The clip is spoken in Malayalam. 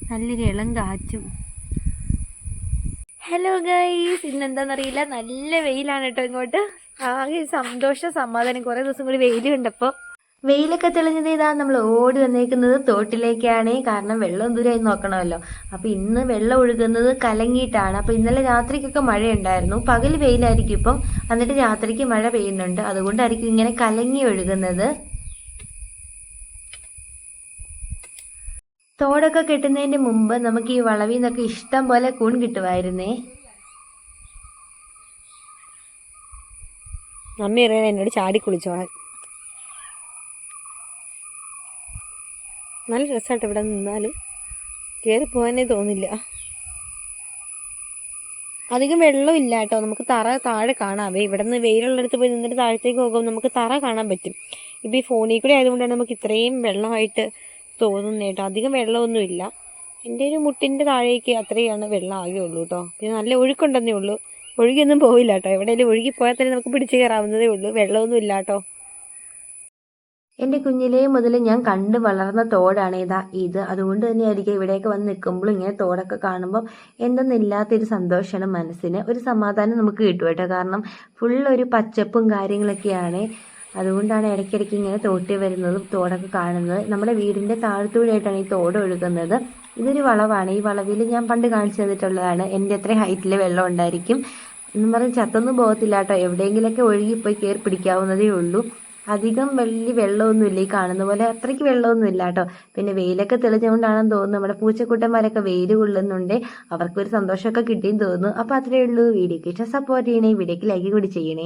നല്ലൊരു ഇളം കാറ്റും. ഹലോ ഗൈസ്, ഇന്നെന്താണെന്നറിയില്ല, നല്ല വെയിലാണ് കേട്ടോ ഇങ്ങോട്ട്. ആകെ സന്തോഷം സമാധാനം. കുറേ ദിവസം കൂടി വെയിൽ കണ്ടപ്പോൾ വെയിലൊക്കെ തെളിഞ്ഞത് ഇതാ നമ്മൾ ഓടി വന്നേക്കുന്നത് തോട്ടിലേക്കാണ്. കാരണം വെള്ളം ദൂരമായി നോക്കണമല്ലോ. അപ്പോൾ ഇന്ന് വെള്ളം ഒഴുകുന്നത് കലങ്ങിയിട്ടാണ്. അപ്പോൾ ഇന്നലെ രാത്രിക്കൊക്കെ മഴയുണ്ടായിരുന്നു, പകൽ വെയിലായിരിക്കും ഇപ്പം, എന്നിട്ട് രാത്രിക്ക് മഴ പെയ്യുന്നുണ്ട്. അതുകൊണ്ടായിരിക്കും ഇങ്ങനെ കലങ്ങി ഒഴുകുന്നത്. തോടൊക്കെ കെട്ടുന്നതിന് മുമ്പ് നമുക്ക് ഈ വളവിൽ നിന്നൊക്കെ ഇഷ്ടം പോലെ കൂൺ കിട്ടുമായിരുന്നേ. അമ്മ അറിയണ എന്നോട് ചാടി കുളിച്ചോളാൻ. നല്ല രസമായിട്ട് ഇവിടെ നിന്നാലും കയറി പോകാനേ തോന്നില്ല. അധികം വെള്ളമില്ല കേട്ടോ. നമുക്ക് താഴെ കാണാവേ. ഇവിടെ നിന്ന് വെയിലുള്ളിടത്ത് പോയി നിന്നിട്ട് താഴത്തേക്ക് പോകുമ്പോൾ നമുക്ക് തറ കാണാൻ പറ്റും. ഇപ്പോൾ ഈ ഫോണിൽ കൂടെ ആയതുകൊണ്ടാണ് നമുക്ക് ഇത്രയും വെള്ളമായിട്ട് തോന്നുന്നത് കേട്ടോ. അധികം വെള്ളമൊന്നുമില്ല. എൻ്റെ ഒരു മുട്ടിൻ്റെ താഴേക്ക് അത്രയാണ് വെള്ളം ആകെ ഉള്ളൂ കേട്ടോ. പിന്നെ നല്ല ഒഴുക്കുണ്ടെന്നേ ഉള്ളൂ. ഒഴുകിയൊന്നും പോവില്ല കേട്ടോ. എവിടെയെങ്കിലും ഒഴുകിപ്പോയാൽ തന്നെ നമുക്ക് പിടിച്ച് കയറാവുന്നതേ ഉള്ളൂ. വെള്ളമൊന്നും ഇല്ല കേട്ടോ. എൻ്റെ കുഞ്ഞിലേ മുതൽ ഞാൻ കണ്ടു വളർന്ന തോടാണ് ഇത്. അതുകൊണ്ട് തന്നെയായിരിക്കും ഇവിടെയൊക്കെ വന്ന് നിൽക്കുമ്പോഴും ഇങ്ങനെ തോടൊക്കെ കാണുമ്പോൾ എന്തെന്നില്ലാത്തൊരു സന്തോഷമാണ് മനസ്സിന്. ഒരു സമാധാനം നമുക്ക് കിട്ടും കേട്ടോ. കാരണം ഫുള്ളൊരു പച്ചപ്പും കാര്യങ്ങളൊക്കെയാണ്. അതുകൊണ്ടാണ് ഇടയ്ക്കിടയ്ക്ക് ഇങ്ങനെ തോട്ടി വരുന്നതും തോടൊക്കെ കാണുന്നത്. നമ്മുടെ വീടിൻ്റെ താഴത്തൂടെയായിട്ടാണ് ഈ തോട് ഒഴുകുന്നത്. ഇതൊരു വളവാണ്. ഈ വളവിൽ ഞാൻ പണ്ട് കാണിച്ചു തന്നിട്ടുള്ളതാണ്. എൻ്റെ അത്രയും ഹൈറ്റിൽ വെള്ളം ഉണ്ടായിരിക്കും എന്നും പറഞ്ഞ് ചത്തൊന്നും പോകത്തില്ല കേട്ടോ. എവിടെയെങ്കിലുമൊക്കെ ഒഴുകിപ്പോയി കയറി പിടിക്കാവുന്നതേ ഉള്ളൂ. അധികം വലിയ വെള്ളമൊന്നുമില്ല. ഈ കാണുന്ന പോലെ അത്രയ്ക്ക് വെള്ളമൊന്നുമില്ല കേട്ടോ. പിന്നെ വെയിലൊക്കെ തെളിഞ്ഞുകൊണ്ടാണെന്ന് തോന്നുന്നു നമ്മുടെ പൂച്ചക്കുട്ടന്മാരൊക്കെ വെയിൽ കൊള്ളുന്നുണ്ട്. അവർക്കൊരു സന്തോഷമൊക്കെ കിട്ടിയെന്ന് തോന്നുന്നു. അപ്പോൾ അത്രയേ ഉള്ളൂ. വീഡിയോക്ക് ഇഷ്ടം സപ്പോർട്ട് ചെയ്യണേ. വീഡിയോക്ക് ലൈക്ക് കൂടി ചെയ്യണേ.